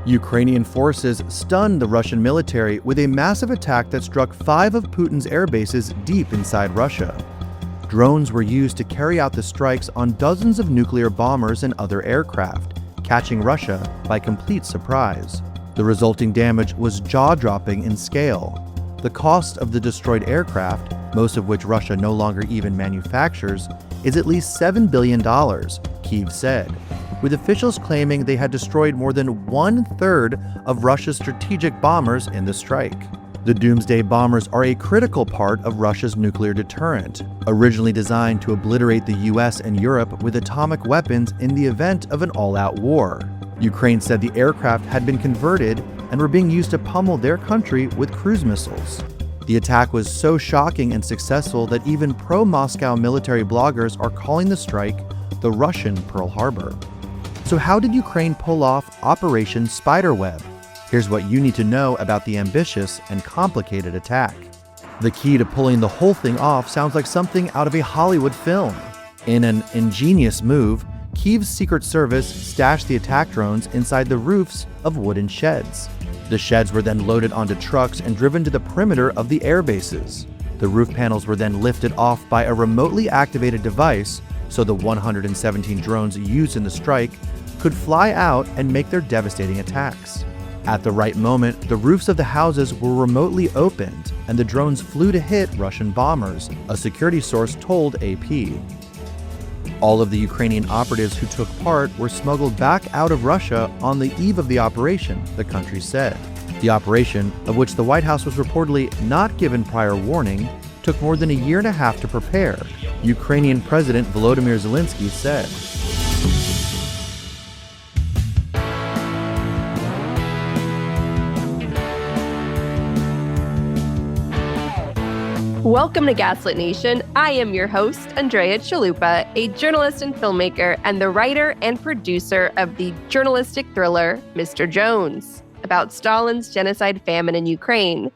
Ukrainian forces stunned the Russian military with a massive attack that struck 5 of Putin's air bases deep inside Russia. Drones were used to carry out the strikes on dozens of nuclear bombers and other aircraft, catching Russia by complete surprise. The resulting damage was jaw-dropping in scale. The cost of the destroyed aircraft, most of which Russia no longer even manufactures, is at least $7 billion, Kyiv said, with officials claiming they had destroyed more than 1/3 of Russia's strategic bombers in the strike. The Doomsday bombers are a critical part of Russia's nuclear deterrent, originally designed to obliterate the US and Europe with atomic weapons in the event of an all-out war. Ukraine said the aircraft had been converted and were being used to pummel their country with cruise missiles. The attack was so shocking and successful that even pro-Moscow military bloggers are calling the strike the Russian Pearl Harbor. So how did Ukraine pull off Operation Spiderweb? Here's what you need to know about the ambitious and complicated attack. The key to pulling the whole thing off sounds like something out of a Hollywood film. In an ingenious move, Kyiv's Secret Service stashed the attack drones inside the roofs of wooden sheds. The sheds were then loaded onto trucks and driven to the perimeter of the air bases. The roof panels were then lifted off by a remotely activated device, so the 117 drones used in the strike could fly out and make their devastating attacks. At the right moment, the roofs of the houses were remotely opened, and the drones flew to hit Russian bombers, a security source told AP. All of the Ukrainian operatives who took part were smuggled back out of Russia on the eve of the operation, the country said. The operation, of which the White House was reportedly not given prior warning, took more than a year and a half to prepare, Ukrainian President Volodymyr Zelensky said. Welcome to Gaslit Nation. I am your host, Andrea Chalupa, a journalist and filmmaker and the writer and producer of the journalistic thriller Mr. Jones, about Stalin's genocide famine in Ukraine.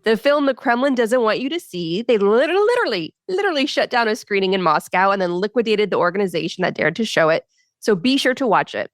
The film the Kremlin doesn't want you to see. They literally shut down a screening in Moscow and then liquidated the organization that dared to show it. So be sure to watch it.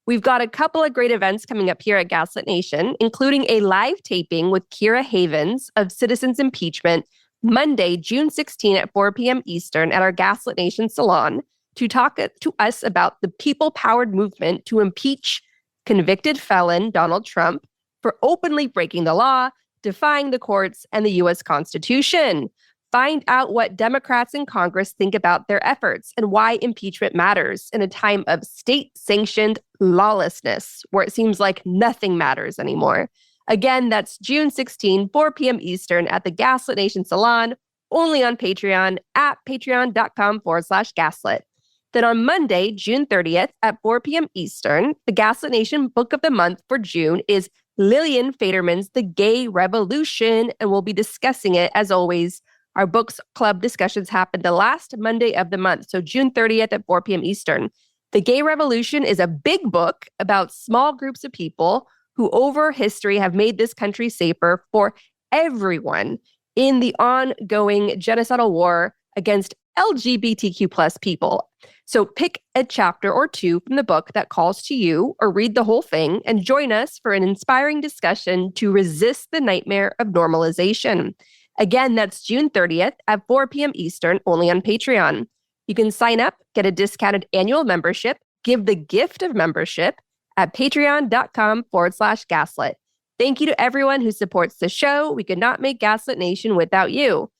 We've got a couple of great events coming up here at Gaslit Nation, including a live taping with Kira Havens of Citizens Impeachment, Monday, June 16 at 4 p.m. Eastern at our Gaslit Nation salon to talk to us about the people-powered movement to impeach convicted felon Donald Trump for openly breaking the law, defying the courts and the U.S. Constitution. Find out what Democrats in Congress think about their efforts and why impeachment matters in a time of state-sanctioned lawlessness, where it seems like nothing matters anymore. Again, that's June 16, 4 p.m. Eastern at the Gaslit Nation Salon, only on Patreon at patreon.com/gaslit. Then on Monday, June 30th at 4 p.m. Eastern, the Gaslit Nation Book of the Month for June is Lillian Faderman's The Gay Revolution, and we'll be discussing it. As always, our books club discussions happen the last Monday of the month, so June 30th at 4 p.m. Eastern. The Gay Revolution is a big book about small groups of people who over history have made this country safer for everyone in the ongoing genocidal war against LGBTQ plus people. So pick a chapter or two from the book that calls to you, or read the whole thing and join us for an inspiring discussion to resist the nightmare of normalization. Again, that's June 30th at 4 p.m. Eastern, only on Patreon. You can sign up, get a discounted annual membership, give the gift of membership at patreon.com/gaslit. Thank you to everyone who supports the show. We could not make Gaslit Nation without you.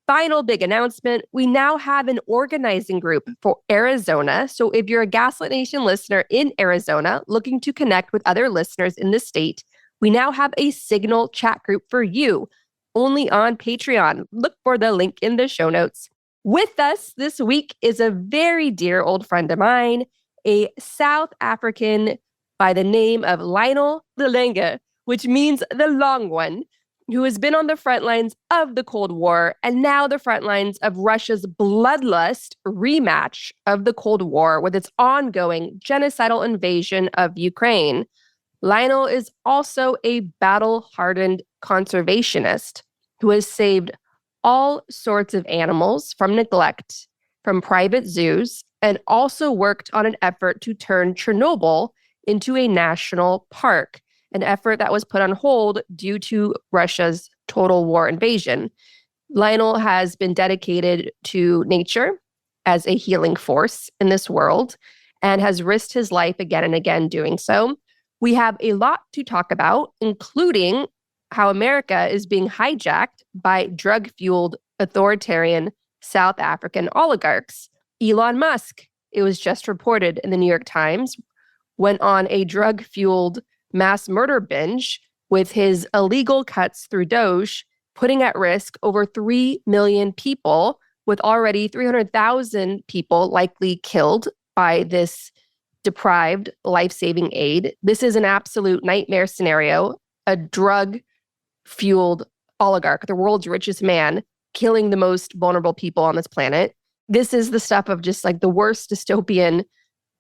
Final big announcement. We now have an organizing group for Arizona. So if you're a Gaslit Nation listener in Arizona looking to connect with other listeners in the state, we now have a Signal chat group for you, only on Patreon. Look for the link in the show notes. With us this week is a very dear old friend of mine, a South African by the name of Lionel De Lange, which means the long one, who has been on the front lines of the Cold War and now the front lines of Russia's bloodlust rematch of the Cold War with its ongoing genocidal invasion of Ukraine. Lionel is also a battle-hardened conservationist who has saved all sorts of animals from neglect from private zoos and also worked on an effort to turn Chernobyl into a national park. an effort that was put on hold due to Russia's total war invasion. Lionel has been dedicated to nature as a healing force in this world and has risked his life again and again doing so. We have a lot to talk about, including how America is being hijacked by drug-fueled authoritarian South African oligarchs. Elon Musk, it was just reported in the New York Times, went on a drug-fueled mass murder binge with his illegal cuts through Doge, putting at risk over 3 million people, with already 300,000 people likely killed by this deprived life-saving aid. This is an absolute nightmare scenario. A drug-fueled oligarch, the world's richest man, killing the most vulnerable people on this planet. This is the stuff of just like the worst dystopian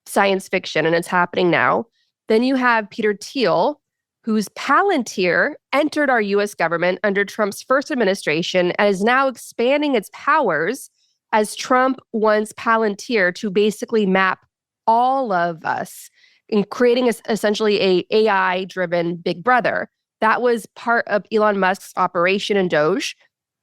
science fiction, and it's happening now. Then you have Peter Thiel, whose Palantir entered our US government under Trump's first administration and is now expanding its powers as Trump wants Palantir to basically map all of us in creating essentially a AI-driven big brother. That was part of Elon Musk's operation in Doge,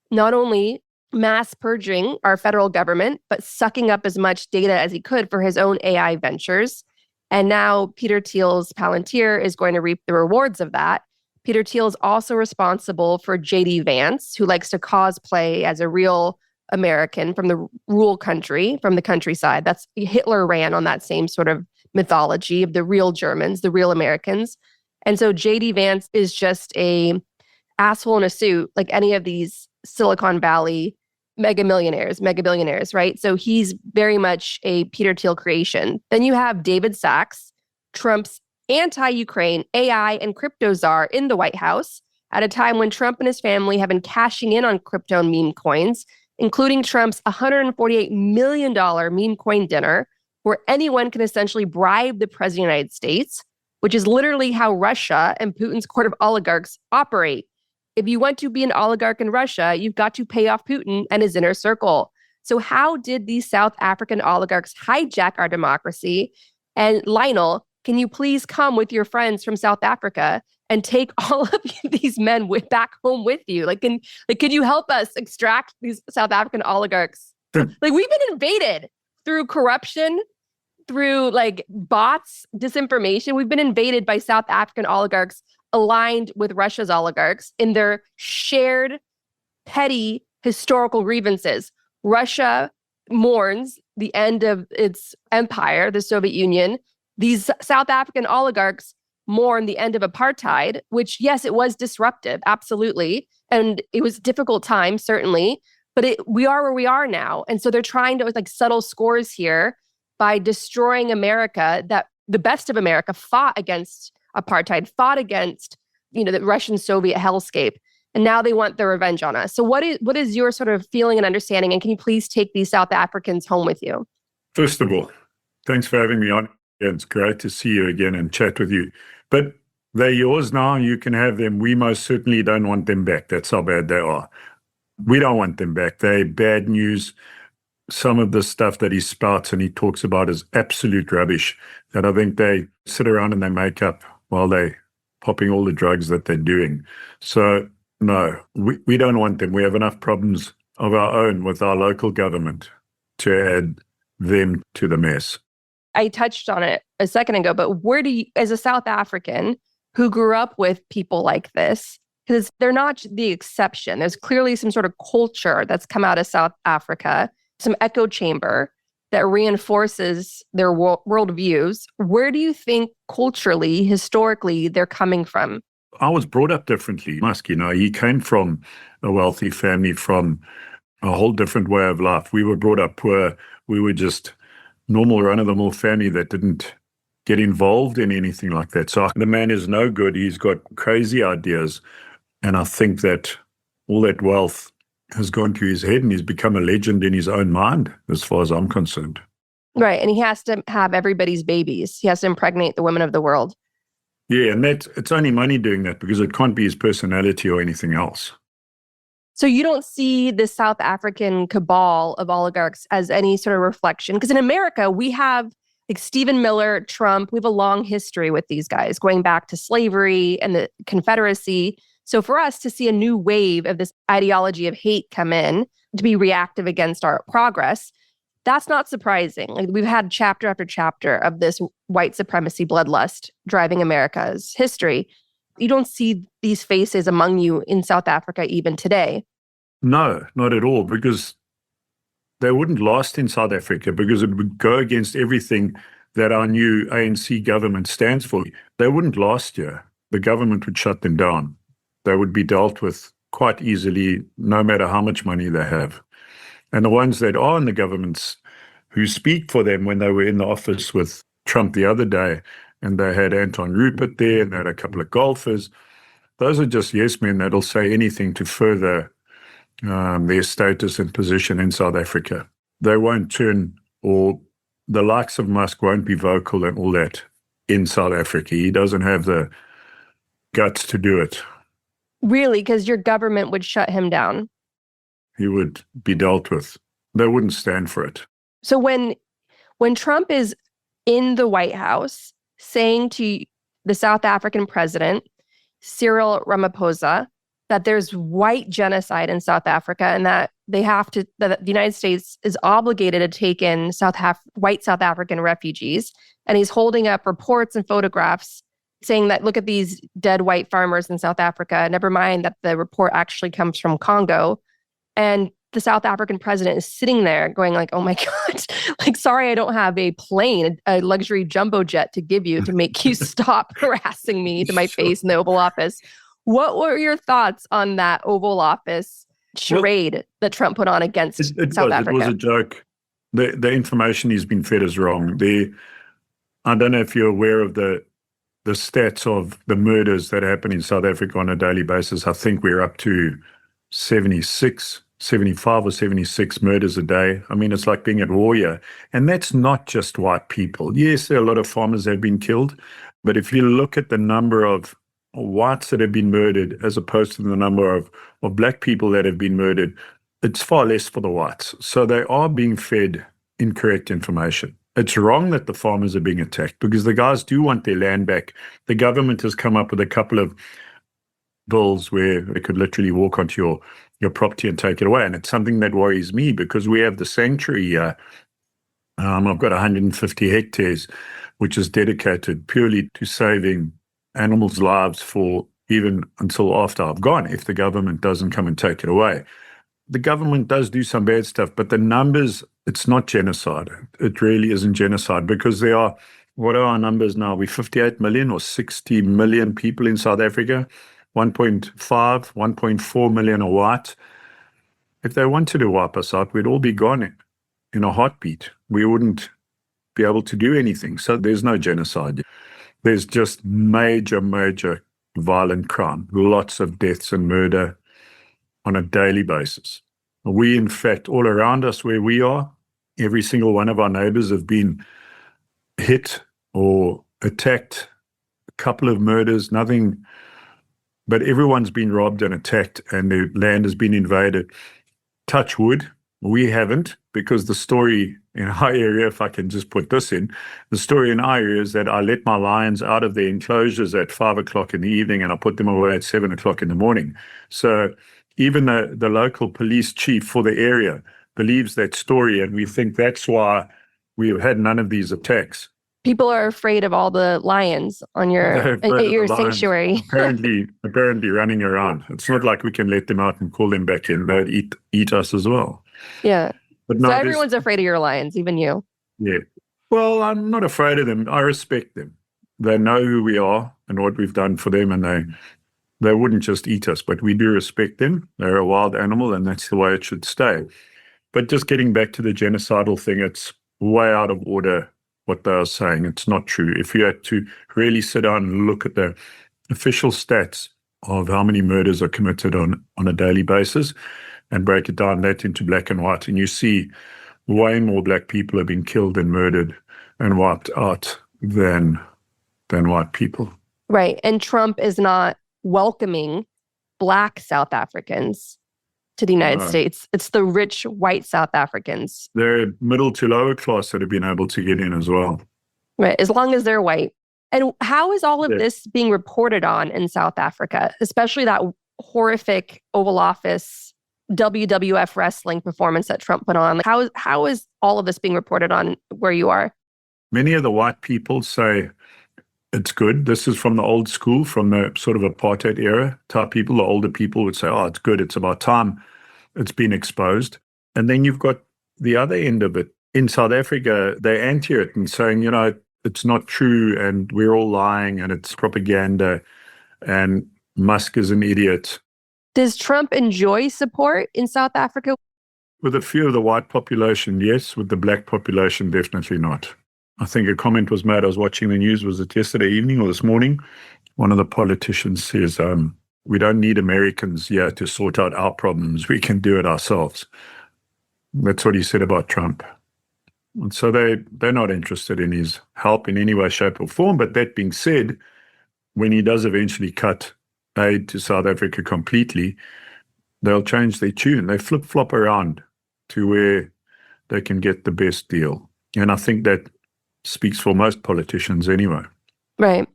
not only mass purging our federal government, but sucking up as much data as he could for his own AI ventures. And now Peter Thiel's Palantir is going to reap the rewards of that. Peter Thiel is also responsible for J.D. Vance, who likes to cosplay as a real American from the rural country, from the countryside. That's Hitler ran on that same sort of mythology of the real Germans, the real Americans. And so J.D. Vance is just a asshole in a suit, like any of these Silicon Valley mega billionaires, right? So he's very much a Peter Thiel creation. Then you have David Sachs, Trump's anti-Ukraine AI and crypto czar in the White House at a time when Trump and his family have been cashing in on crypto and meme coins, including Trump's $148 million meme coin dinner, where anyone can essentially bribe the president of the United States, which is literally how Russia and Putin's court of oligarchs operate. If you want to be an oligarch in Russia, you've got to pay off Putin and his inner circle. So how did these South African oligarchs hijack our democracy? And Lionel, can you please come with your friends from South Africa and take all of these men back home with you? Can you help us extract these South African oligarchs? We've been invaded through corruption, through bots, disinformation. We've been invaded by South African oligarchs aligned with Russia's oligarchs in their shared petty historical grievances. Russia mourns the end of its empire, the Soviet Union. These South African oligarchs mourn the end of apartheid, which, yes, it was disruptive, absolutely. And it was a difficult time, certainly. But we are where we are now. And so they're trying to settle scores here by destroying America, that the best of America fought against apartheid, fought against, the Russian Soviet hellscape. And now they want their revenge on us. So what is your sort of feeling and understanding? And can you please take these South Africans home with you? First of all, thanks for having me on. It's great to see you again and chat with you. But they're yours now. You can have them. We most certainly don't want them back. That's how bad they are. We don't want them back. They're bad news. Some of the stuff that he spouts and he talks about is absolute rubbish that I think they sit around and they make up while they're popping all the drugs that they're doing. So, no, we don't want them. We have enough problems of our own with our local government to add them to the mess. I touched on it a second ago, but where do you, as a South African who grew up with people like this, because they're not the exception, there's clearly some sort of culture that's come out of South Africa, some echo chamber that reinforces their worldviews. Where do you think culturally, historically, they're coming from? I was brought up differently. Musk, he came from a wealthy family, from a whole different way of life. We were brought up poor. We were just normal run-of-the-mill family that didn't get involved in anything like that. So the man is no good. He's got crazy ideas. And I think that all that wealth has gone to his head and he's become a legend in his own mind, as far as I'm concerned. Right. And he has to have everybody's babies. He has to impregnate the women of the world. Yeah, and it's only money doing that because it can't be his personality or anything else. So you don't see the South African cabal of oligarchs as any sort of reflection? Because in America, we have Like Stephen Miller, Trump, we have a long history with these guys, going back to slavery and the Confederacy. So for us to see a new wave of this ideology of hate come in, to be reactive against our progress, that's not surprising. Like we've had chapter after chapter of this white supremacy bloodlust driving America's history. You don't see these faces among you in South Africa even today. No, not at all, because they wouldn't last in South Africa, because it would go against everything that our new ANC government stands for. They wouldn't last here. The government would shut them down. They would be dealt with quite easily, no matter how much money they have. And the ones that are in the governments who speak for them, when they were in the office with Trump the other day, and they had Anton Rupert there, and they had a couple of golfers, those are just yes men that'll say anything to further their status and position in South Africa. They won't turn, or the likes of Musk won't be vocal and all that in South Africa. He doesn't have the guts to do it. Really? Because your government would shut him down? He would be dealt with. They wouldn't stand for it. So when Trump is in the White House saying to the South African president, Cyril Ramaphosa, that there's white genocide in South Africa and that that the United States is obligated to take in white South African refugees. And he's holding up reports and photographs saying that, look at these dead white farmers in South Africa. Never mind that the report actually comes from Congo. And the South African president is sitting there going like, oh my God, like, sorry, I don't have a plane, a luxury jumbo jet to give you to make you stop harassing me to my face in the Oval Office. What were your thoughts on that Oval Office charade that Trump put on against South Africa? It was a joke. The information he's been fed is wrong. I don't know if you're aware of the stats of the murders that happen in South Africa on a daily basis. I think we're up to 75 or 76 murders a day. I mean, it's like being at war here. And that's not just white people. Yes, there are a lot of farmers that have been killed. But if you look at the number of whites that have been murdered as opposed to the number of black people that have been murdered, it's far less for the whites. So they are being fed incorrect information. It's wrong that the farmers are being attacked because the guys do want their land back. The government has come up with a couple of bills where they could literally walk onto your property and take it away. And it's something that worries me because we have the sanctuary here. I've got 150 hectares, which is dedicated purely to saving animals' lives for even until after I've gone, if the government doesn't come and take it away. The government does do some bad stuff, but the numbers, it's not genocide. It really isn't genocide because what are our numbers now? We're 58 million or 60 million people in South Africa. 1.5, 1.4 million are white. If they wanted to wipe us out, we'd all be gone in a heartbeat. We wouldn't be able to do anything. So there's no genocide. There's just major, major violent crime, lots of deaths and murder on a daily basis. We, in fact, all around us where we are, every single one of our neighbors have been hit or attacked, a couple of murders, nothing, but everyone's been robbed and attacked and their land has been invaded. Touch wood, we haven't, because the story in our area, if I can just put this in, the story in our area is that I let my lions out of their enclosures at 5 o'clock in the evening and I put them away at 7 o'clock in the morning. So even the local police chief for the area believes that story, and we think that's why we've had none of these attacks. People are afraid of all the lions on your sanctuary. apparently running around. It's not like we can let them out and call them back in. They'd eat us as well. Yeah. But no, so everyone's afraid of your lions, even you. Yeah. Well, I'm not afraid of them. I respect them. They know who we are and what we've done for them, and they wouldn't just eat us, but we do respect them. They're a wild animal, and that's the way it should stay. But just getting back to the genocidal thing, it's way out of order what they are saying. It's not true. If you had to really sit down and look at the official stats of how many murders are committed on a daily basis and break it down that into black and white, and you see way more black people have been killed and murdered and wiped out than white people. Right. And Trump is not welcoming black South Africans to the United States. It's the rich white South Africans. They're middle to lower class that have been able to get in as well. Right, as long as they're white. And how is all of Yeah. this being reported on in South Africa, especially that horrific Oval Office WWF wrestling performance that Trump put on? Like, how is all of this being reported on where you are? Many of the white people say it's good. This is from the old school, from the sort of apartheid era type people. The older people would say, oh, it's good. It's about time it's been exposed. And then you've got the other end of it. In South Africa, they're anti it and saying, it's not true and we're all lying and it's propaganda and Musk is an idiot. Does Trump enjoy support in South Africa? With a few of the white population, yes. With the black population, definitely not. I think a comment was made, I was watching the news, was it yesterday evening or this morning? One of the politicians says, we don't need Americans here to sort out our problems. We can do it ourselves. That's what he said about Trump. And so they're not interested in his help in any way, shape or form. But that being said, when he does eventually cut aid to South Africa completely, they'll change their tune. They flip-flop around to where they can get the best deal. And I think that speaks for most politicians anyway. Right.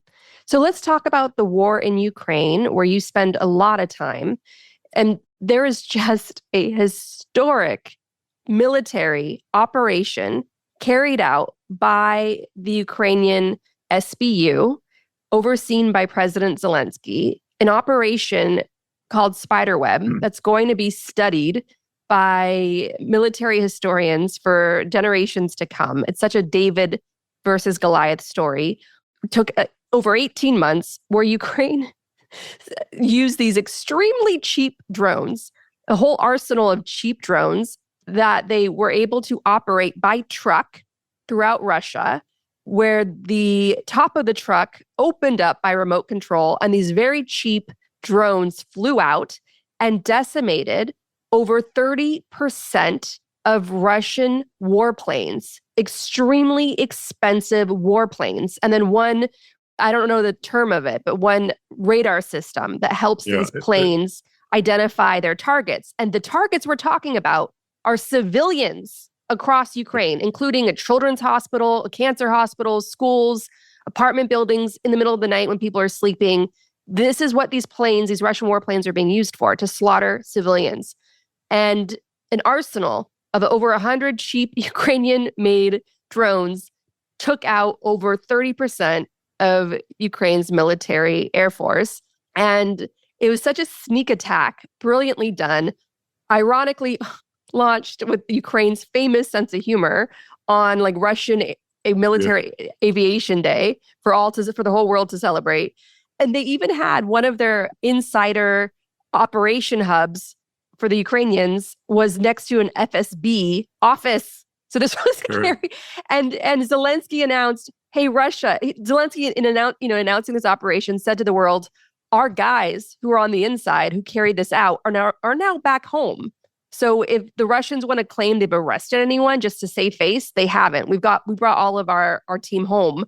So let's talk about the war in Ukraine, where you spend a lot of time. And there is just a historic military operation carried out by the Ukrainian SBU, overseen by President Zelensky, an operation called spiderweb that's going to be studied by military historians for generations to come. It's such a David versus Goliath story. It took over 18 months, where Ukraine used these extremely cheap drones, a whole arsenal of cheap drones that they were able to operate by truck throughout Russia, where the top of the truck opened up by remote control and these very cheap drones flew out and decimated over 30% of Russian warplanes, extremely expensive warplanes. And then one, I don't know the term of it, but one radar system that helps these planes identify their targets. And the targets we're talking about are civilians across Ukraine, including a children's hospital, a cancer hospital, schools, apartment buildings in the middle of the night when people are sleeping. This is what these planes, these Russian warplanes, are being used for, to slaughter civilians. And an arsenal of over 100 cheap Ukrainian-made drones took out over 30% of Ukraine's military air force. And it was such a sneak attack, brilliantly done, ironically launched with Ukraine's famous sense of humor on like Russian military aviation day for the whole world to celebrate. And they even had one of their insider operation hubs for the Ukrainians was next to an FSB office. So this was scary. And Zelensky announced, hey, Russia, Zelensky announcing this operation said to the world, our guys who are on the inside who carried this out are now back home. So if the Russians want to claim they've arrested anyone just to save face, they haven't. We brought all of our team home.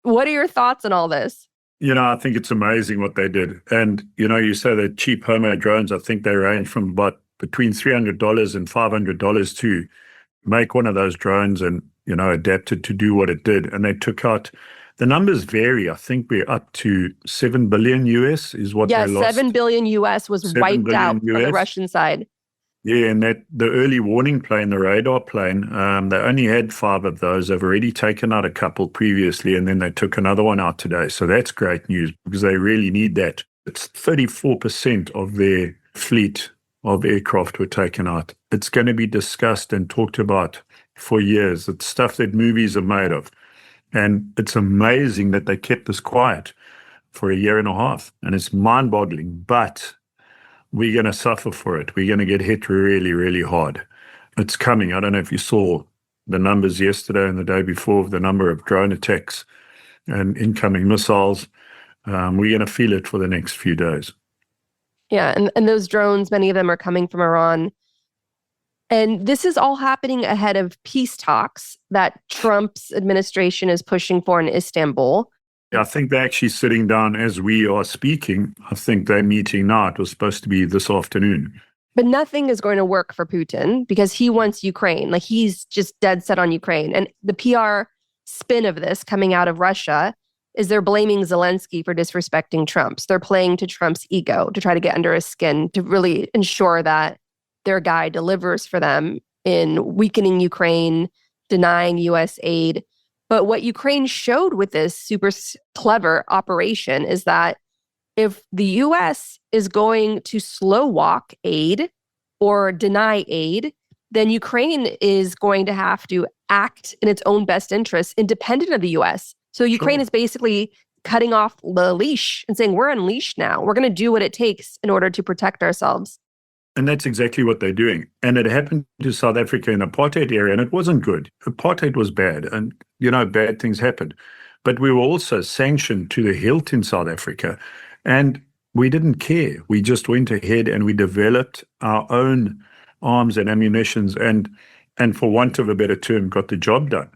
What are your thoughts on all this? I think it's amazing what they did. And, you say they're cheap homemade drones. I think they range from about between $300 and $500 to make one of those drones and, adapt it to do what it did. And they took out, the numbers vary. I think we're up to 7 billion US is what they lost. 7 billion US was wiped out on the Russian side. Yeah, and the early warning plane, the radar plane, they only had 5 of those. They've already taken out a couple previously, and then they took another one out today. So that's great news because they really need that. It's 34% of their fleet of aircraft were taken out. It's going to be discussed and talked about for years. It's stuff that movies are made of. And it's amazing that they kept this quiet for a year and a half. And it's mind-boggling, but we're going to suffer for it. We're going to get hit really, really hard. It's coming. I don't know if you saw the numbers yesterday and the day before of the number of drone attacks and incoming missiles. We're going to feel it for the next few days. Yeah, and those drones, many of them are coming from Iran. And this is all happening ahead of peace talks that Trump's administration is pushing for in Istanbul. I think they're actually sitting down as we are speaking. I think they're meeting now. It was supposed to be this afternoon. But nothing is going to work for Putin because he wants Ukraine. Like, he's just dead set on Ukraine. And the PR spin of this coming out of Russia is they're blaming Zelensky for disrespecting Trump. So they're playing to Trump's ego to try to get under his skin, to really ensure that their guy delivers for them in weakening Ukraine, denying U.S. aid. But what Ukraine showed with this super clever operation is that if the U.S. is going to slow walk aid or deny aid, then Ukraine is going to have to act in its own best interest, independent of the U.S. So Ukraine is basically cutting off the leash and saying, we're unleashed now. We're going to do what it takes in order to protect ourselves. And that's exactly what they're doing. And it happened to South Africa in apartheid era, and it wasn't good. Apartheid was bad, and, bad things happened. But we were also sanctioned to the hilt in South Africa, and we didn't care. We just went ahead and we developed our own arms and ammunitions and for want of a better term, got the job done.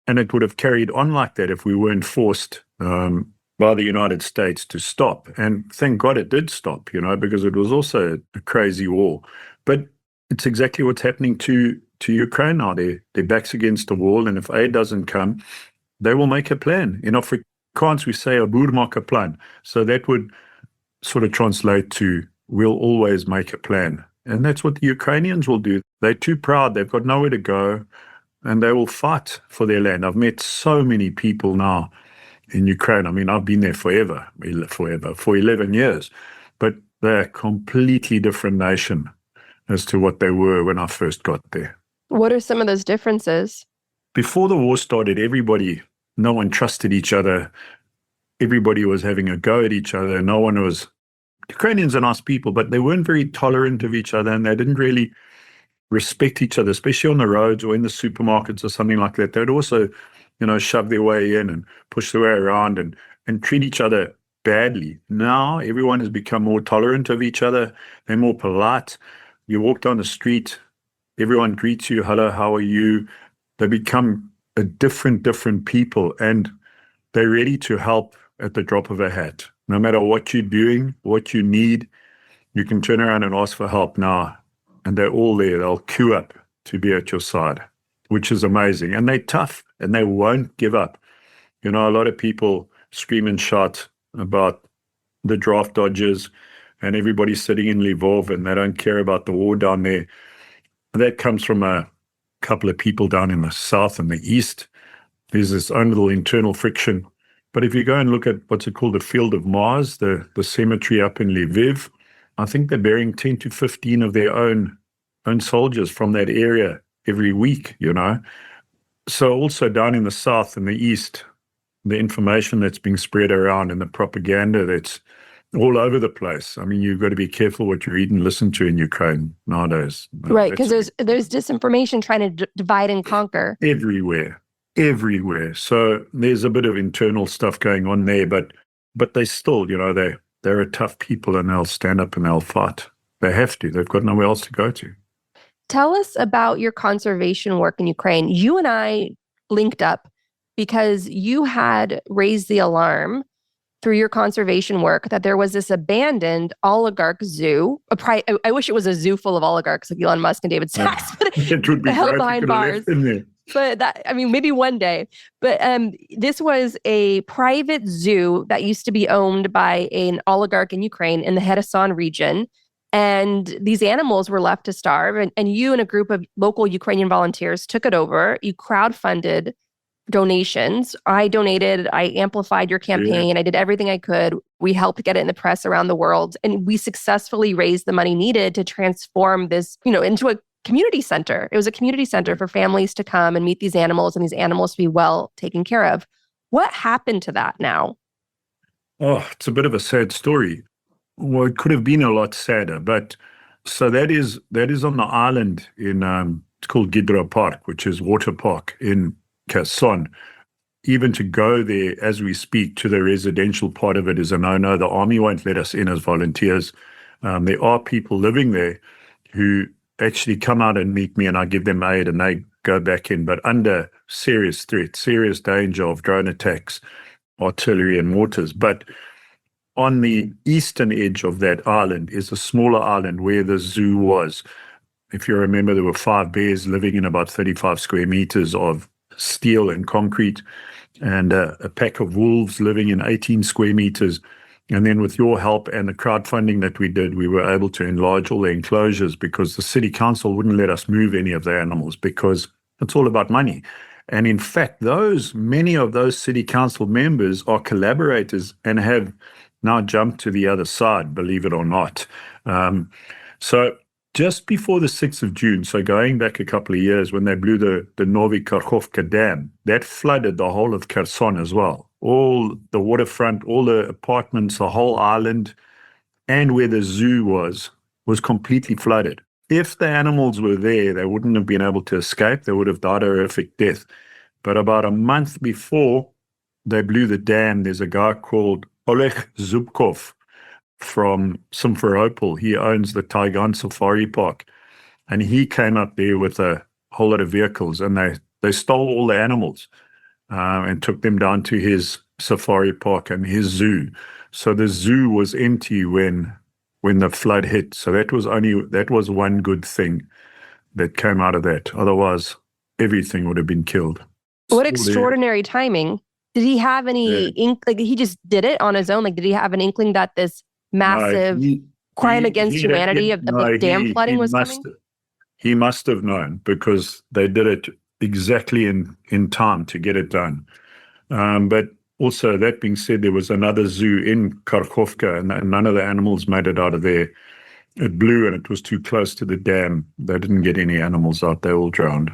And it would have carried on like that if we weren't forced by the United States to stop. And thank God it did stop, because it was also a crazy war. But it's exactly what's happening to Ukraine now. Their back's against the wall, and if aid doesn't come, they will make a plan. In Afrikaans, we say 'n boer maak 'n plan. So that would sort of translate to, we'll always make a plan. And that's what the Ukrainians will do. They're too proud. They've got nowhere to go, and they will fight for their land. I've met so many people now in Ukraine. I mean, I've been there for 11 years. But they're a completely different nation as to what they were when I first got there. What are some of those differences? Before the war started, no one trusted each other. Everybody was having a go at each other. Ukrainians are nice people, but they weren't very tolerant of each other, and they didn't really respect each other, especially on the roads or in the supermarkets or something like that. They'd also, shove their way in and push their way around and treat each other badly. Now, everyone has become more tolerant of each other. They're more polite. You walk down the street, everyone greets you, hello, how are you? They become a different people, and they're ready to help at the drop of a hat. No matter what you're doing, what you need, you can turn around and ask for help now. And they're all there. They'll queue up to be at your side, which is amazing. And they're tough, and they won't give up. A lot of people scream and shout about the draft dodgers and everybody sitting in Lvov, and they don't care about the war down there. That comes from a couple of people down in the south and the east. There's this own little internal friction. But if you go and look at what's it called, the Field of Mars, the cemetery up in Lviv, I think they're burying 10 to 15 of their own soldiers from that area every week, So also down in the south and the east, the information that's being spread around and the propaganda that's all over the place. I mean, you've got to be careful what you read and listen to in Ukraine nowadays. Right, because there's disinformation trying to divide and conquer. Everywhere. So there's a bit of internal stuff going on there, but they still, they're a tough people, and they'll stand up and they'll fight. They have to. They've got nowhere else to go to. Tell us about your conservation work in Ukraine. You and I linked up because you had raised the alarm through your conservation work that there was this abandoned oligarch zoo. I wish it was a zoo full of oligarchs like Elon Musk and David Sachs, but it would be held behind bars. But maybe one day. But this was a private zoo that used to be owned by an oligarch in Ukraine in the Kherson region. And these animals were left to starve. And you and a group of local Ukrainian volunteers took it over. You crowdfunded donations. I donated. I amplified your campaign. Yeah. I did everything I could. We helped get it in the press around the world. And we successfully raised the money needed to transform this, into a community center. It was a community center for families to come and meet these animals, and these animals to be well taken care of. What happened to that now? Oh, it's a bit of a sad story. Well, it could have been a lot sadder, but so that is on the island in it's called Gidra Park, which is water park in Kherson. Even to go there as we speak to the residential part of it is a no-no. The army won't let us in as volunteers. There are people living there who actually come out and meet me, and I give them aid and they go back in, but under serious threat, serious danger of drone attacks, artillery and mortars. But on the eastern edge of that island is a smaller island where the zoo was. If you remember, there were 5 bears living in about 35 square meters of steel and concrete, and a pack of wolves living in 18 square meters. And then with your help and the crowdfunding that we did, we were able to enlarge all the enclosures because the city council wouldn't let us move any of the animals because it's all about money. And in fact, many of those city council members are collaborators and have now jumped to the other side, believe it or not. So just before the 6th of June, so going back a couple of years when they blew the Novi Kakhovka Dam, that flooded the whole of Kherson as well. All the waterfront, all the apartments, the whole island, and where the zoo was completely flooded. If the animals were there, they wouldn't have been able to escape. They would have died a horrific death. But about a month before they blew the dam, there's a guy called Oleg Zubkov from Simferopol. He owns the Taigan Safari Park. And he came up there with a whole lot of vehicles, and they stole all the animals and took them down to his safari park and his zoo. So the zoo was empty when the flood hit. So that was one good thing that came out of that. Otherwise, everything would have been killed. What extraordinary timing. Did he have any he just did it on his own? Like, did he have an inkling that this massive crime against humanity of dam flooding was coming? He must have known because they did it exactly in time to get it done. But also, that being said, there was another zoo in Kakhovka, and none of the animals made it out of there. It blew and it was too close to the dam. They didn't get any animals out. They all drowned.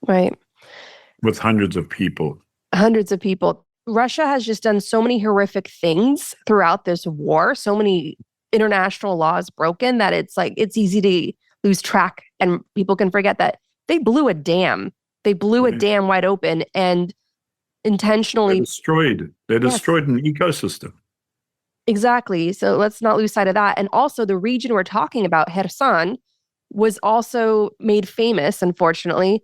Right. With hundreds of people. Hundreds of people. Russia has just done so many horrific things throughout this war, so many international laws broken that it's easy to lose track, and people can forget that they blew a dam. They blew a dam wide open and intentionally they destroyed an ecosystem. Exactly. So let's not lose sight of that. And also the region we're talking about, Kherson, was also made famous, unfortunately,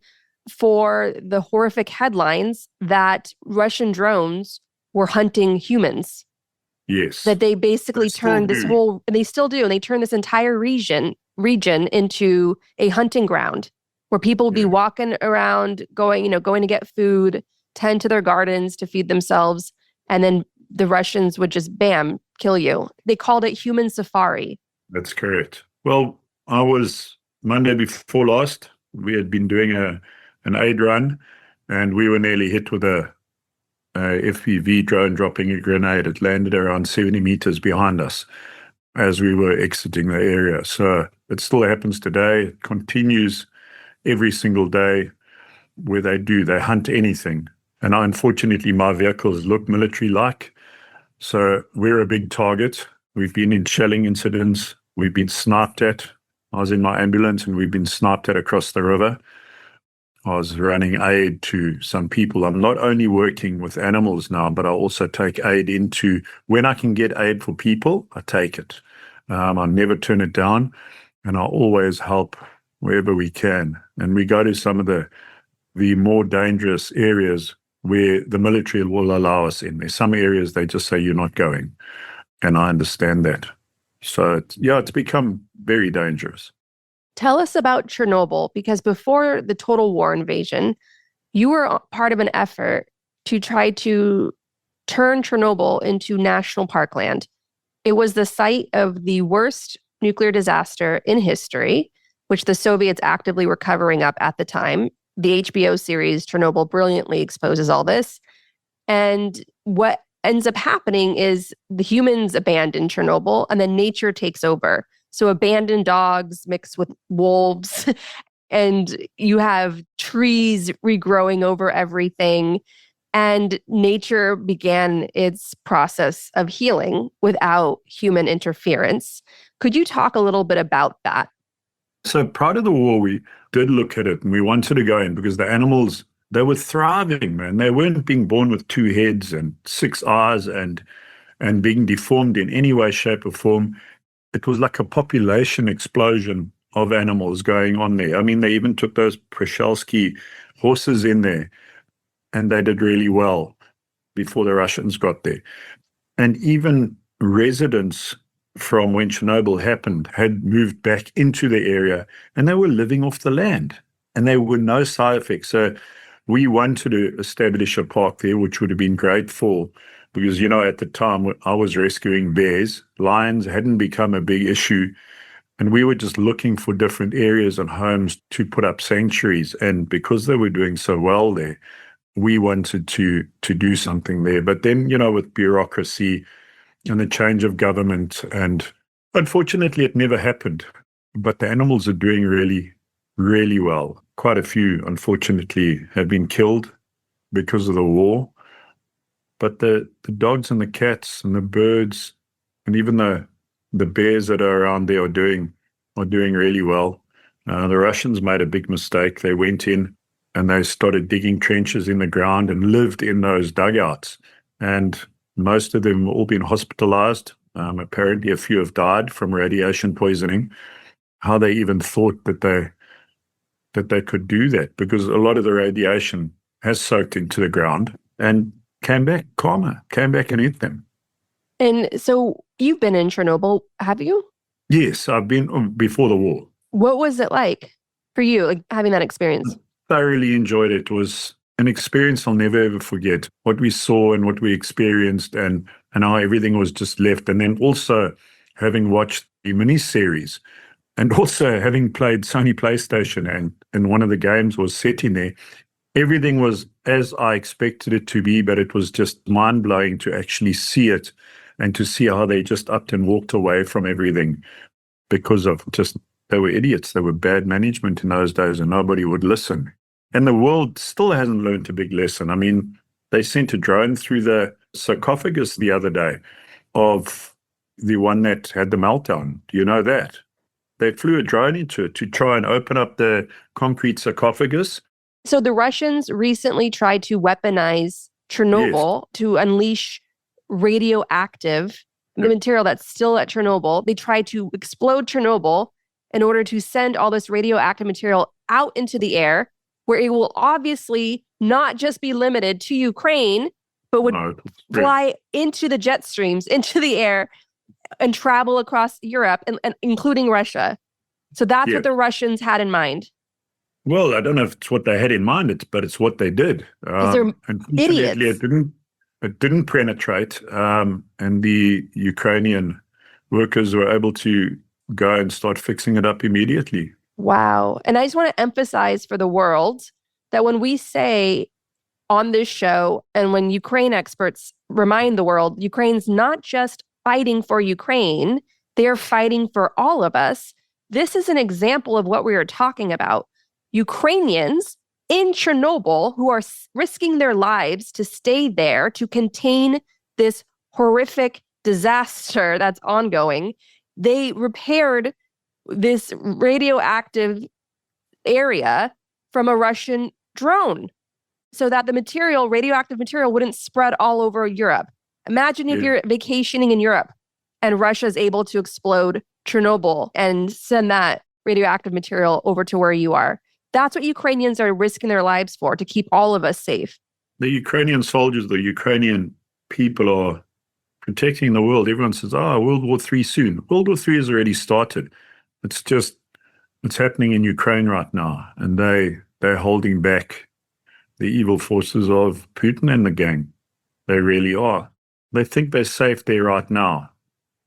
for the horrific headlines that Russian drones were hunting humans. Yes. That they basically turned this whole, and they still do, and they turned this entire region into a hunting ground where people would be walking around, going to get food, tend to their gardens to feed themselves, and then the Russians would just, bam, kill you. They called it human safari. That's correct. Well, I was, Monday before last, we had been doing an aid run, and we were nearly hit with a FPV drone dropping a grenade. It landed around 70 meters behind us as we were exiting the area. So it still happens today. It continues every single day where they hunt anything. And unfortunately, my vehicles look military-like. So we're a big target. We've been in shelling incidents. We've been sniped at. I was in my ambulance and we've been sniped at across the river. I was running aid to some people. I'm not only working with animals now, but I also take aid into, when I can get aid for people, I take it. I never turn it down, and I always help wherever we can. And we go to some of the more dangerous areas where the military will allow us in. There's some areas they just say you're not going, and I understand that. So, it's become very dangerous. Tell us about Chernobyl, because before the total war invasion, you were part of an effort to try to turn Chernobyl into national parkland. It was the site of the worst nuclear disaster in history, which the Soviets actively were covering up at the time. The HBO series Chernobyl brilliantly exposes all this. And what ends up happening is the humans abandon Chernobyl and then nature takes over. So abandoned dogs mixed with wolves, and you have trees regrowing over everything. And nature began its process of healing without human interference. Could you talk a little bit about that? So prior to the war, we did look at it and we wanted to go in because the animals, they were thriving, man. They weren't being born with 2 heads and 6 eyes and being deformed in any way, shape or form. It was like a population explosion of animals going on there. I mean, they even took those Przhalski horses in there, and they did really well before the Russians got there. And even residents from when Chernobyl happened had moved back into the area, and they were living off the land, and there were no side effects. So we wanted to establish a park there, which would have been great because, at the time I was rescuing bears, lions hadn't become a big issue. And we were just looking for different areas and homes to put up sanctuaries. And because they were doing so well there, we wanted to do something there. But then, with bureaucracy and the change of government, and unfortunately it never happened. But the animals are doing really, really well. Quite a few, unfortunately, have been killed because of the war. But the dogs and the cats and the birds, and even the bears that are around there are doing really well. The Russians made a big mistake. They went in and they started digging trenches in the ground and lived in those dugouts. And most of them have all been hospitalized. Apparently a few have died from radiation poisoning. How they even thought that they could do that, because a lot of the radiation has soaked into the ground and came back calmer, came back and ate them. And so you've been in Chernobyl, have you? Yes, I've been before the war. What was it like for you, like having that experience? Thoroughly enjoyed it. It was an experience I'll never ever forget. What we saw and what we experienced, and how everything was just left. And then also having watched the miniseries, and also having played Sony PlayStation, and one of the games was set in there. Everything was as I expected it to be, but it was just mind-blowing to actually see it and to see how they just upped and walked away from everything because of they were idiots. They were bad management in those days and nobody would listen. And the world still hasn't learned a big lesson. I mean, they sent a drone through the sarcophagus the other day of the one that had the meltdown. Do you know that? They flew a drone into it to try and open up the concrete sarcophagus. So the Russians recently tried to weaponize Chernobyl to unleash radioactive, the material that's still at Chernobyl. They tried to explode Chernobyl in order to send all this radioactive material out into the air, where it will obviously not just be limited to Ukraine, but would fly into the jet streams, into the air, and travel across Europe, and including Russia. So that's what the Russians had in mind. Well, I don't know if it's what they had in mind, but it's what they did. They're idiots. It didn't penetrate, and the Ukrainian workers were able to go and start fixing it up immediately. Wow. And I just want to emphasize for the world that when we say on this show, and when Ukraine experts remind the world, Ukraine's not just fighting for Ukraine, they're fighting for all of us. This is an example of what we are talking about. Ukrainians in Chernobyl who are risking their lives to stay there to contain this horrific disaster that's ongoing. They repaired this radioactive area from a Russian drone so that the radioactive material wouldn't spread all over Europe. Imagine if you're vacationing in Europe and Russia's able to explode Chernobyl and send that radioactive material over to where you are. That's what Ukrainians are risking their lives for, to keep all of us safe. The Ukrainian soldiers, the Ukrainian people are protecting the world. Everyone says, World War III soon. World War III has already started. It's happening in Ukraine right now. And they're holding back the evil forces of Putin and the gang. They really are. They think they're safe there right now.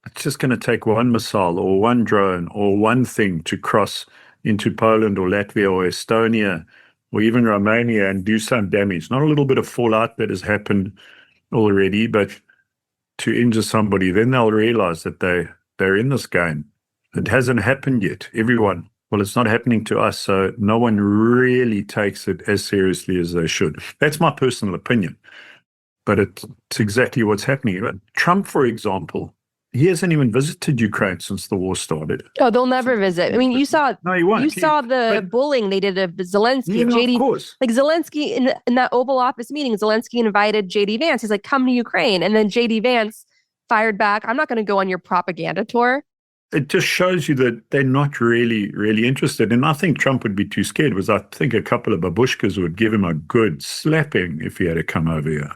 It's just going to take one missile or one drone or one thing to cross into Poland or Latvia or Estonia or even Romania and do some damage. Not a little bit of fallout that has happened already, but to injure somebody. Then they'll realize that they're in this game. It hasn't happened yet. Everyone, well, it's not happening to us, so no one really takes it as seriously as they should. That's my personal opinion. But it's exactly what's happening. Trump, for example, he hasn't even visited Ukraine since the war started. Oh, they'll never visit. I mean, you saw he won't. You saw the bullying they did of Zelensky. JD, of course. Like Zelensky in that Oval Office meeting, Zelensky invited JD Vance. He's like, come to Ukraine. And then JD Vance fired back, I'm not going to go on your propaganda tour. It just shows you that they're not really, really interested. And I think Trump would be too scared, because I think a couple of babushkas would give him a good slapping if he had to come over here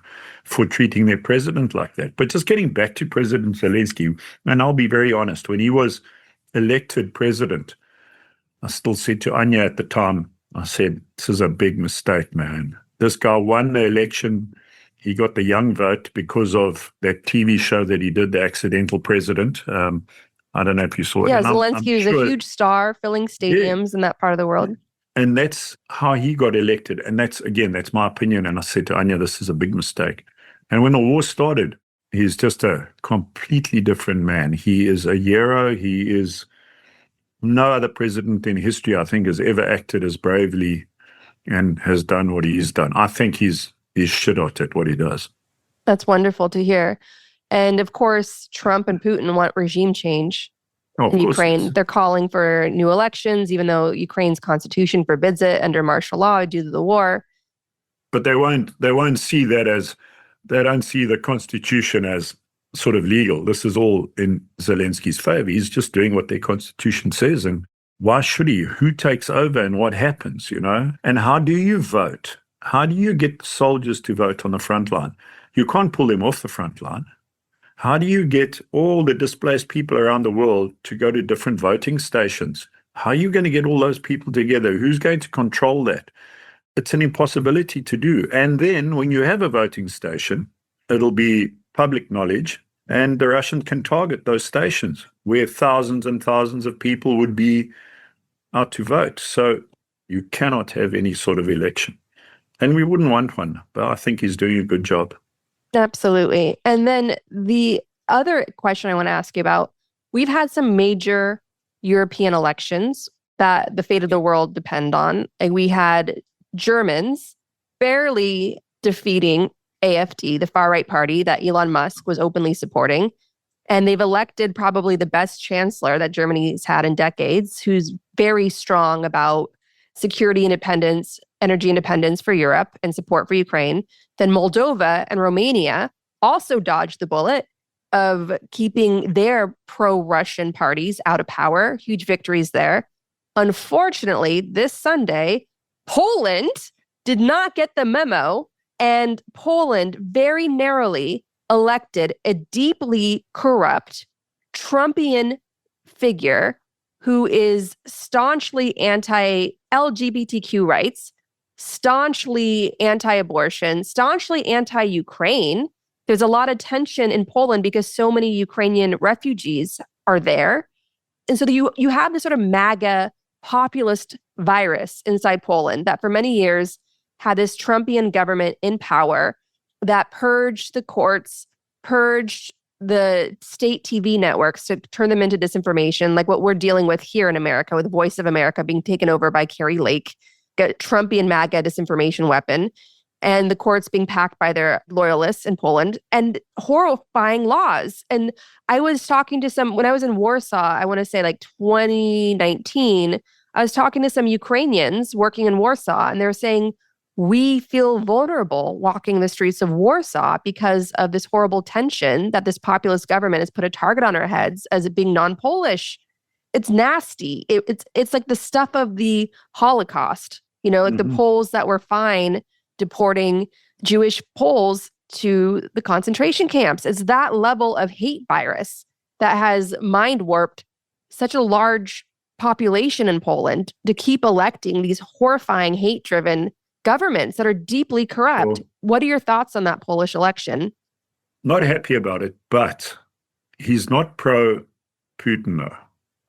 for treating their president like that. But just getting back to President Zelensky, and I'll be very honest, when he was elected president, I still said to Anya at the time, I said, this is a big mistake, man. this guy won the election. He got the young vote because of that TV show that he did, The Accidental President. I don't know if you saw it. Yeah, And Zelensky was a huge star, filling stadiums in that part of the world. And that's how he got elected. And that's my opinion. And I said to Anya, this is a big mistake. And when the war started, he's just a completely different man. He is a hero. He is no other president in history, I think, has ever acted as bravely and has done what he's done. I think he's shit hot at what he does. That's wonderful to hear. And of course, Trump and Putin want regime change in Ukraine. They're calling for new elections, even though Ukraine's constitution forbids it under martial law due to the war. But they won't see that as, they don't see the constitution as sort of legal. This is all in Zelensky's favor. He's just doing what their constitution says. And why should he? Who takes over and what happens, And how do you vote? How do you get soldiers to vote on the front line? You can't pull them off the front line. How do you get all the displaced people around the world to go to different voting stations? How are you going to get all those people together? Who's going to control that? It's an impossibility to do. And then when you have a voting station, it'll be public knowledge, and the Russians can target those stations where thousands and thousands of people would be out to vote. So you cannot have any sort of election. And we wouldn't want one, but I think he's doing a good job. Absolutely. And then the other question I want to ask you about, we've had some major European elections that the fate of the world depend on. And we had Germans barely defeating AfD, the far-right party that Elon Musk was openly supporting. And they've elected probably the best chancellor that Germany's had in decades, who's very strong about security independence, energy independence for Europe and support for Ukraine. Then Moldova and Romania also dodged the bullet of keeping their pro-Russian parties out of power. Huge victories there. Unfortunately, this Sunday, Poland did not get the memo, and Poland very narrowly elected a deeply corrupt Trumpian figure who is staunchly anti-LGBTQ rights, staunchly anti-abortion, staunchly anti-Ukraine. There's a lot of tension in Poland because so many Ukrainian refugees are there. And so you have this sort of MAGA populist virus inside Poland that for many years had this Trumpian government in power that purged the courts, purged the state TV networks to turn them into disinformation, like what we're dealing with here in America with Voice of America being taken over by Carrie Lake, a Trumpian MAGA disinformation weapon, and the courts being packed by their loyalists in Poland, and horrifying laws. And I was talking to when I was in Warsaw, I want to say like 2019, I was talking to some Ukrainians working in Warsaw, and they were saying, we feel vulnerable walking the streets of Warsaw because of this horrible tension that this populist government has put a target on our heads as it being non-Polish. It's nasty. It's like the stuff of the Holocaust, like the Poles that were fine deporting Jewish Poles to the concentration camps. It's that level of hate virus that has mind warped such a large population in Poland to keep electing these horrifying hate-driven governments that are deeply corrupt. Well, what are your thoughts on that Polish election? Not happy about it, but he's not pro-Putin, though.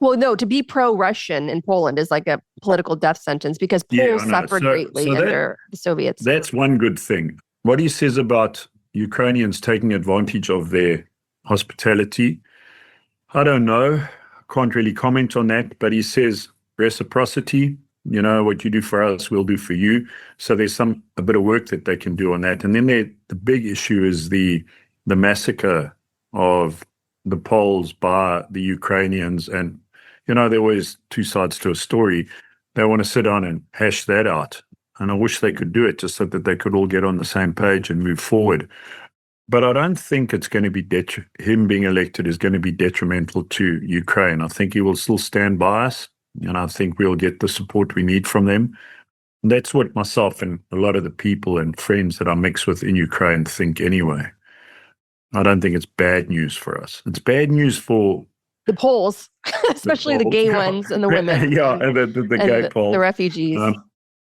Well, no, to be pro-Russian in Poland is like a political death sentence because Poles suffered greatly under the Soviets. That's one good thing. What he says about Ukrainians taking advantage of their hospitality, I don't know. Can't really comment on that, but he says reciprocity. What you do for us, we'll do for you. So there's a bit of work that they can do on that. And then the big issue is the massacre of the Poles by the Ukrainians. And, there are always two sides to a story. They want to sit down and hash that out. And I wish they could do it just so that they could all get on the same page and move forward. But I don't think it's going to be him being elected is going to be detrimental to Ukraine. I think he will still stand by us. And I think we'll get the support we need from them. And that's what myself and a lot of the people and friends that I mix with in Ukraine think anyway. I don't think it's bad news for us. It's bad news for the Poles, especially the gay ones and the women. Yeah, and the gay Poles. The refugees.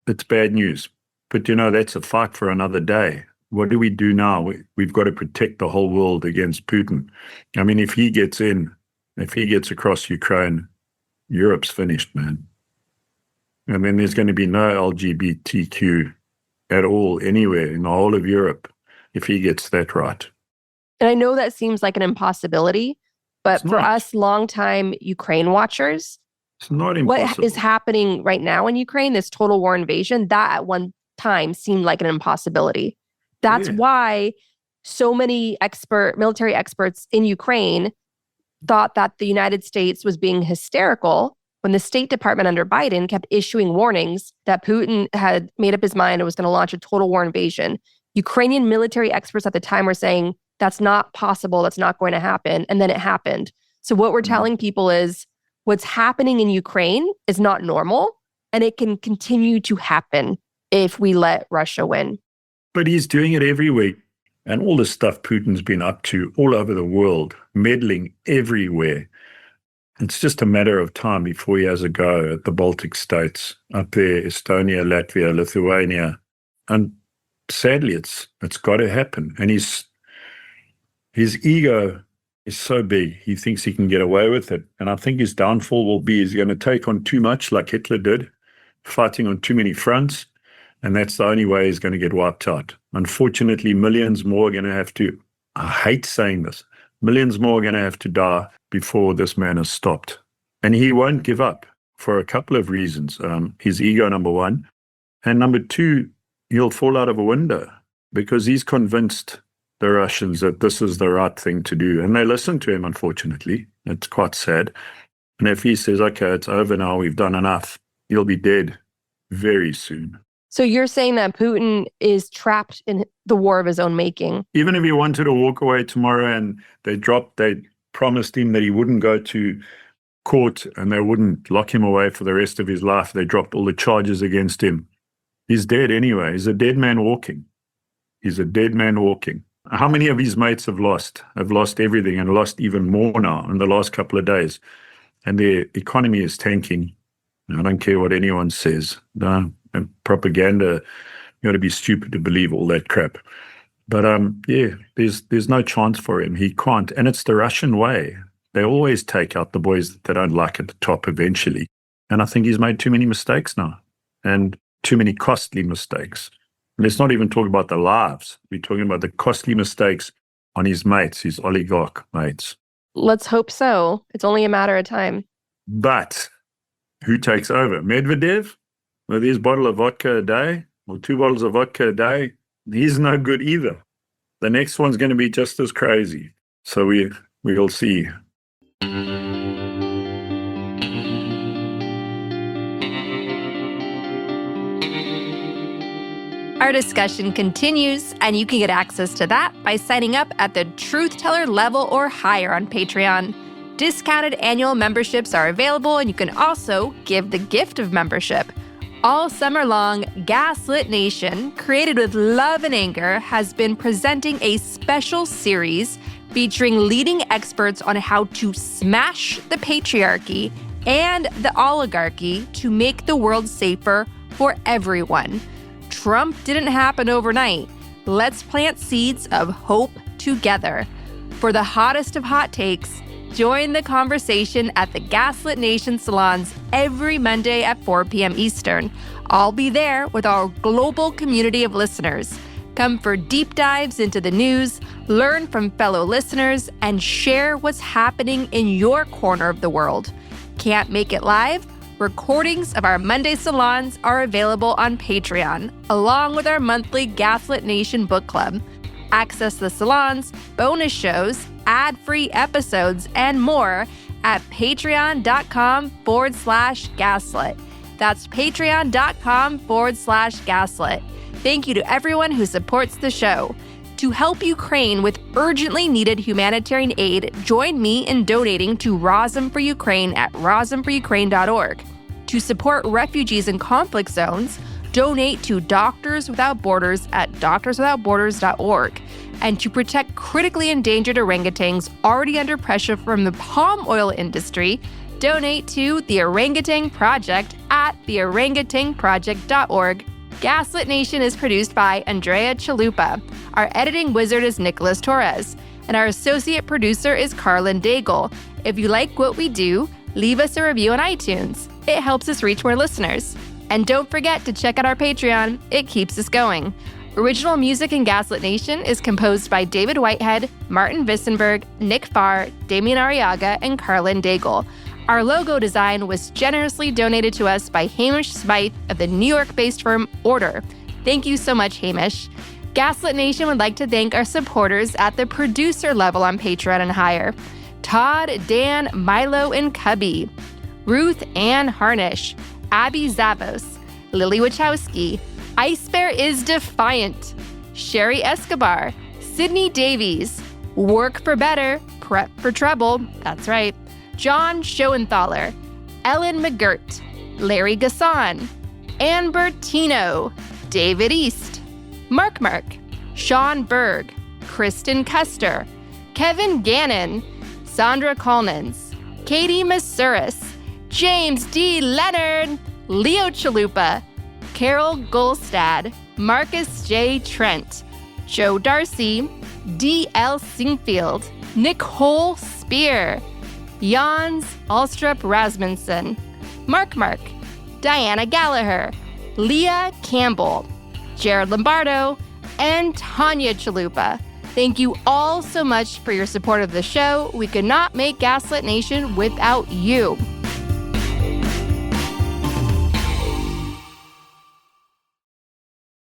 It's bad news. But, that's a fight for another day. What do we do now? We've got to protect the whole world against Putin. I mean, if he gets across Ukraine, Europe's finished, man. And then there's going to be no LGBTQ at all anywhere in the whole of Europe if he gets that right. And I know that seems like an impossibility, but for us longtime Ukraine watchers, it's not impossible. What is happening right now in Ukraine, this total war invasion, that at one time seemed like an impossibility. That's why so many military experts in Ukraine thought that the United States was being hysterical when the State Department under Biden kept issuing warnings that Putin had made up his mind and was going to launch a total war invasion. Ukrainian military experts at the time were saying, that's not possible, that's not going to happen. And then it happened. So what we're telling people is what's happening in Ukraine is not normal, and it can continue to happen if we let Russia win. But he's doing it everywhere. And all the stuff Putin's been up to all over the world, meddling everywhere. It's just a matter of time before he has a go at the Baltic states, up there, Estonia, Latvia, Lithuania. And sadly, it's got to happen. And his ego is so big, he thinks he can get away with it. And I think his downfall will be he's going to take on too much like Hitler did, fighting on too many fronts. And that's the only way he's going to get wiped out. Unfortunately, millions more are going to have to, I hate saying this, millions more are going to have to die before this man is stopped. And he won't give up for a couple of reasons. His ego, number one. And number two, he'll fall out of a window because he's convinced the Russians that this is the right thing to do. And they listen to him, unfortunately. It's quite sad. And if he says, okay, it's over now, we've done enough, he'll be dead very soon. So you're saying that Putin is trapped in the war of his own making? Even if he wanted to walk away tomorrow and they promised him that he wouldn't go to court and they wouldn't lock him away for the rest of his life. They dropped all the charges against him. He's dead anyway. He's a dead man walking. He's a dead man walking. How many of his mates have lost everything and lost even more now in the last couple of days? And their economy is tanking. I don't care what anyone says. No. And propaganda, you got to be stupid to believe all that crap. But there's no chance for him. He can't. And it's the Russian way. They always take out the boys that they don't like at the top eventually. And I think he's made too many mistakes now and too many costly mistakes. And let's not even talk about the lives. We're talking about the costly mistakes on his mates, his oligarch mates. Let's hope so. It's only a matter of time. But who takes over? Medvedev? With his bottle of vodka a day, or 2 bottles of vodka a day, he's no good either. The next one's going to be just as crazy. So we'll see. Our discussion continues, and you can get access to that by signing up at the Truth Teller level or higher on Patreon. Discounted annual memberships are available, and you can also give the gift of membership. All summer long, Gaslit Nation, created with love and anger, has been presenting a special series featuring leading experts on how to smash the patriarchy and the oligarchy to make the world safer for everyone. Trump didn't happen overnight. Let's plant seeds of hope together. For the hottest of hot takes, join the conversation at the Gaslit Nation salons every Monday at 4 p.m. Eastern. I'll be there with our global community of listeners. Come for deep dives into the news, learn from fellow listeners, and share what's happening in your corner of the world. Can't make it live? Recordings of our Monday salons are available on Patreon, along with our monthly Gaslit Nation book club. Access the salons, bonus shows, ad-free episodes, and more at patreon.com/gaslit. That's patreon.com/gaslit. Thank you to everyone who supports the show. To help Ukraine with urgently needed humanitarian aid, join me in donating to Razom for Ukraine at razomforukraine.org. To support refugees in conflict zones, donate to Doctors Without Borders at doctorswithoutborders.org. And to protect critically endangered orangutans already under pressure from the palm oil industry, donate to the Orangutan Project at theorangutanproject.org. Gaslit Nation is produced by Andrea Chalupa. Our editing wizard is Nicholas Torres. And our associate producer is Carlin Daigle. If you like what we do, leave us a review on iTunes. It helps us reach more listeners. And don't forget to check out our Patreon. It keeps us going. Original music in Gaslit Nation is composed by David Whitehead, Martin Vissenberg, Nick Farr, Damian Arriaga, and Carlin Daigle. Our logo design was generously donated to us by Hamish Smythe of the New York-based firm Order. Thank you so much, Hamish. Gaslit Nation would like to thank our supporters at the producer level on Patreon and higher. Todd, Dan, Milo, and Cubby. Ruth Ann Harnish. Abby Zavos. Lily Wachowski. Ice Bear is Defiant. Sherry Escobar. Sydney Davies. Work for Better. Prep for Trouble. That's right. John Schoenthaler. Ellen McGirt. Larry Gasson. Amber Tino. David East. Mark, Sean Berg, Kristen Custer, Kevin Gannon, Sandra Collins, Katie Masuris, James D. Leonard, Leo Chalupa, Carol Golstad, Marcus J. Trent, Joe Darcy, D.L. Singfield, Nicole Spear, Jans Alstrup Rasmussen, Mark, Diana Gallagher, Leah Campbell, Jared Lombardo, and Tanya Chalupa. Thank you all so much for your support of the show. We could not make Gaslit Nation without you.